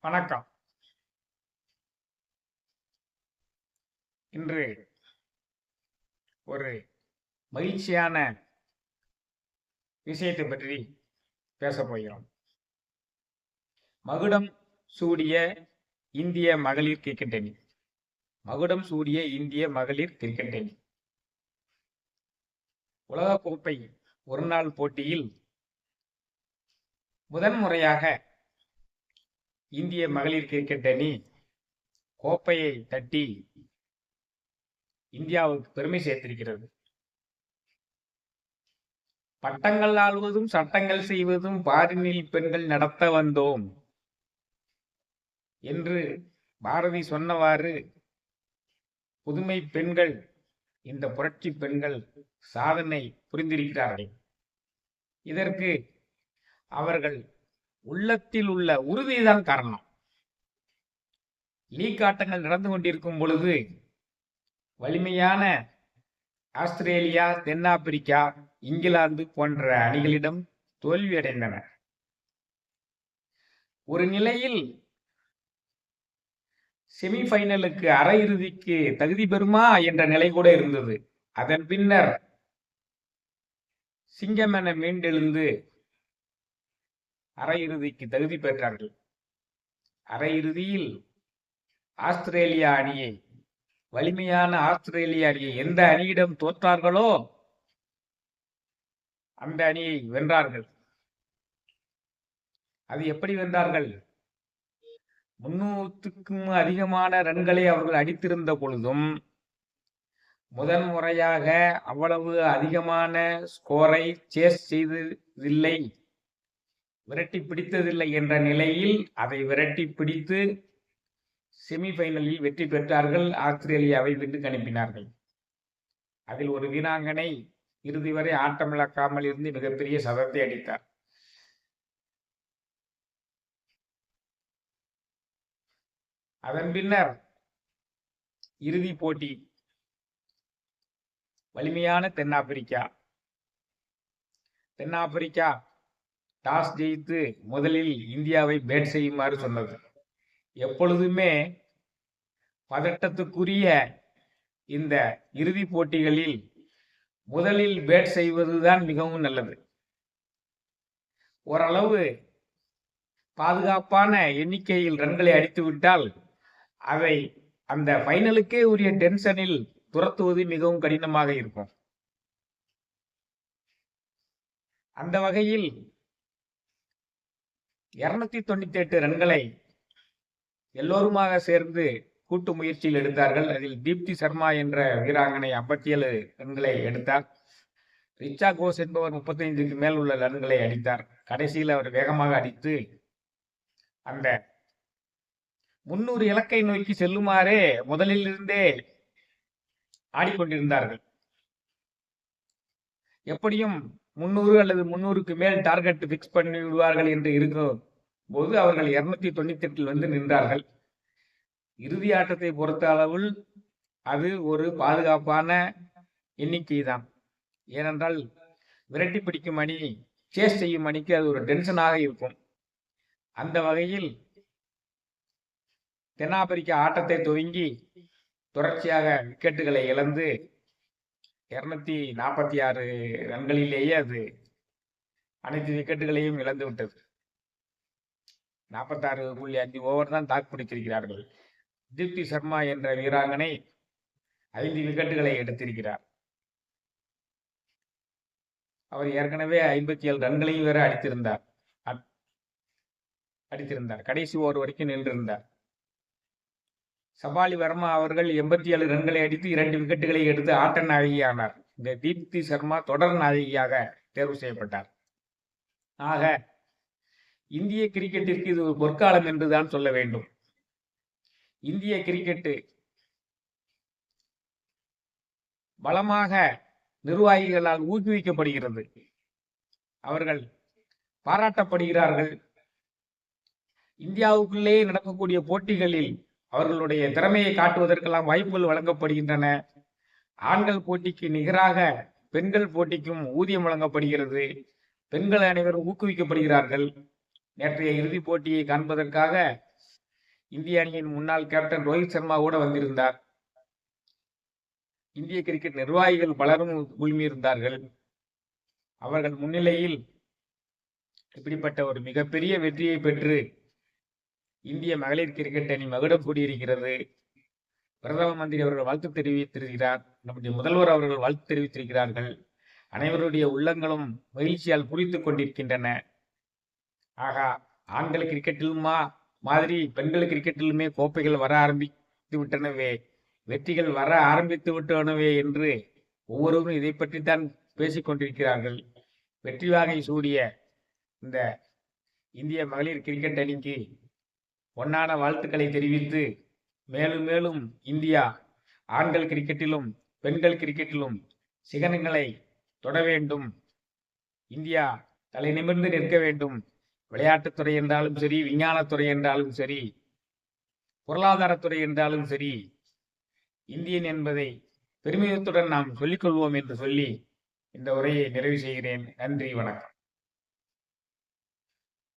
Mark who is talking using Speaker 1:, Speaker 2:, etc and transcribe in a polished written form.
Speaker 1: வணக்கம். இன்று ஒரு மகிழ்ச்சியான விஷயத்தை பற்றி பேசப் போகிறோம். மகுடம் சூடிய இந்திய மகளிர் கிரிக்கெட் அணி. மகுடம் சூடிய இந்திய மகளிர் கிரிக்கெட் அணி உலகக்கோப்பை ஒருநாள் போட்டியில் முதன்முறையாக இந்திய மகளிர் கிரிக்கெட் அணி கோப்பையை தட்டி இந்தியாவுக்கு பெருமை சேர்த்திருக்கிறது. பட்டங்கள் ஆள்வதும் சட்டங்கள் செய்வதும் பாரினில் பெண்கள் நடத்த வந்தோம் என்று பாரதி சொன்னவாறு புதுமை பெண்கள், இந்த புரட்சி பெண்கள் சாதனை புரிந்திருக்கிறார்கள். இதற்கு அவர்கள் உள்ளத்தில் உள்ள உறுதிதான் காரணம். லீக் ஆட்டங்கள் நடந்து கொண்டிருக்கும் பொழுது வலிமையான ஆஸ்திரேலியா, தென்னாப்பிரிக்கா, இங்கிலாந்து போன்ற அணிகளிடம் தோல்வியடைந்தனர். ஒரு நிலையில் செமிஃபைனலுக்கு அரையிறுதிக்கு தகுதி பெறுமா என்ற நிலை கூட இருந்தது. அதன் பின்னர் சிங்கமென மீண்டெழுந்து அரையிறுதிக்கு தகுதி பெற்றார்கள். அரையிறுதியில் ஆஸ்திரேலியா அணியை, வலிமையான ஆஸ்திரேலிய அணியை எந்த அணியிடம் தோற்றார்களோ அந்த அணியை வென்றார்கள். அது எப்படி வென்றார்கள்? 300க்கும் அதிகமான ரன்களை அவர்கள் அடித்திருந்த பொழுதும் முதன்முறையாக அவ்வளவு அதிகமான ஸ்கோரை சேஸ் செய்ததில்லை, விரட்டி பிடித்ததில்லை என்ற நிலையில் அதை விரட்டி பிடித்து செமிஃபைனலில் வெற்றி பெற்றார்கள். ஆஸ்திரேலியாவை வீட்டுக்கு அனுப்பினார்கள். அதில் ஒரு வீராங்கனை இறுதி வரை ஆட்டமிழக்காமல் இருந்து மிகப்பெரிய சதத்தை அடித்தார். அதன் பின்னர் இறுதி போட்டி வலிமையான தென்னாப்பிரிக்கா டாஸ் ஜெயித்து முதலில் இந்தியாவை பேட் செய்யுமாறு சொன்னது. எப்பொழுதுமே பதட்டத்துக்குரிய இந்த இறுதி போட்டிகளில் முதலில் பேட் செய்வதுதான் மிகவும் நல்லது. ஓரளவு பாதுகாப்பான எண்ணிக்கையில் ரன்களை அடித்துவிட்டால் அதை அந்த ஃபைனலுக்கே உரிய டென்ஷனில் துரத்துவது மிகவும் கடினமாக இருக்கும். அந்த வகையில் 298 ரன்களை எல்லோருமாக சேர்ந்து கூட்டு முயற்சியில் எடுத்தார்கள். அதில் தீப்தி சர்மா என்ற வீராங்கனை 57 ரன்களை எடுத்தார். ரிச்சா கோஸ் என்பவர் 35க்கு மேல் உள்ள ரன்களை அடித்தார். கடைசியில் அவர் வேகமாக அடித்து அந்த 300 இலக்கை நோக்கி செல்லுமாறே முதலில் இருந்தே ஆடிக்கொண்டிருந்தார்கள். எப்படியும் 300 அல்லது 300க்கு மேல் டார்கெட் பிக்ஸ் பண்ணி விடுவார்கள் என்று இருக்கும் போது அவர்கள் 298 வந்து நின்றார்கள். இறுதி ஆட்டத்தை பொறுத்த அளவில் அது ஒரு பாதுகாப்பான எண்ணிக்கை தான். ஏனென்றால் விரட்டி பிடிக்கும் அணி, சேஸ் செய்யும் அணிக்கு அது ஒரு டென்ஷனாக இருக்கும். அந்த வகையில் தென்னாப்பிரிக்கா ஆட்டத்தை துவங்கி தொடர்ச்சியாக விக்கெட்டுகளை இழந்து 246 ரன்களிலேயே அது அனைத்து விக்கெட்டுகளையும் இழந்து விட்டது. 46.5 ஓவர் தான் தாக்கு பிடித்திருக்கிறார்கள். தீப்தி சர்மா என்ற வீராங்கனை 5 விக்கெட்டுகளை எடுத்திருக்கிறார். அவர் ஏற்கனவே 57 ரன்களையும் வேற அடித்திருந்தார். கடைசி ஓவர் வரைக்கும் நின்றிருந்தார். சபாலி வர்மா அவர்கள் 87 ரன்களை அடித்து 2 விக்கெட்டுகளை எடுத்து ஆட்ட நாயகியானார். இந்த தீப்தி சர்மா தொடர் நாயகியாக தேர்வு செய்யப்பட்டார். ஆக இந்திய கிரிக்கெட்டிற்கு இது ஒரு பொற்காலம் என்றுதான் சொல்ல வேண்டும். இந்திய கிரிக்கெட்டு பலமாக நிர்வாகிகளால் ஊக்குவிக்கப்படுகிறது. அவர்கள் பாராட்டப்படுகிறார்கள். இந்தியாவுக்குள்ளே நடக்கக்கூடிய போட்டிகளில் அவர்களுடைய திறமையை காட்டுவதற்கெல்லாம் வாய்ப்புகள் வழங்கப்படுகின்றன. ஆண்கள் போட்டிக்கு நிகராக பெண்கள் போட்டிக்கும் ஊதியம் வழங்கப்படுகிறது. பெண்கள் அனைவரும் ஊக்குவிக்கப்படுகிறார்கள். நேற்றைய இறுதிப் போட்டியை காண்பதற்காக இந்திய அணியின் முன்னாள் கேப்டன் ரோஹித் சர்மா கூட வந்திருந்தார். இந்திய கிரிக்கெட் நிர்வாகிகள் பலரும் குழுமியிருந்தார்கள். அவர்கள் முன்னிலையில் இப்படிப்பட்ட ஒரு மிகப்பெரிய வெற்றியை பெற்று இந்திய மகளிர் கிரிக்கெட் அணி மகுடம் கூடியிருக்கிறது. பிரதம மந்திரி அவர்கள் வாழ்த்து தெரிவித்திருக்கிறார். நம்முடைய முதல்வர் அவர்கள் வாழ்த்து தெரிவித்திருக்கிறார்கள். அனைவருடைய உள்ளங்களும் மகிழ்ச்சியால் பூரித்துக் கொண்டிருக்கின்றன. ஆகா, ஆண்கள் கிரிக்கெட்டிலுமா மாதிரி பெண்கள் கிரிக்கெட்டிலுமே கோப்பைகள் வர ஆரம்பித்து விட்டனவே, வெற்றிகள் வர ஆரம்பித்து விட்டனவே என்று ஒவ்வொருவரும் இதை பற்றித்தான் பேசிக் கொண்டிருக்கிறார்கள். வெற்றி வாகை சூடிய இந்த இந்திய மகளிர் கிரிக்கெட் அணிக்கு பொன்னான வாழ்த்துக்களை தெரிவித்து மேலும் மேலும் இந்தியா ஆண்கள் கிரிக்கெட்டிலும் பெண்கள் கிரிக்கெட்டிலும் சிகரங்களை தொட வேண்டும். இந்தியா தலை நிமிர்ந்து நிற்க வேண்டும். விளையாட்டுத்துறை என்றாலும் சரி, விஞ்ஞானத்துறை என்றாலும் சரி, பொருளாதாரத்துறை என்றாலும் சரி, இந்தியன் என்பதை பெருமிதத்துடன் நாம் சொல்லிக்கொள்வோம் என்று சொல்லி இந்த உரையை நிறைவு செய்கிறேன். நன்றி, வணக்கம்.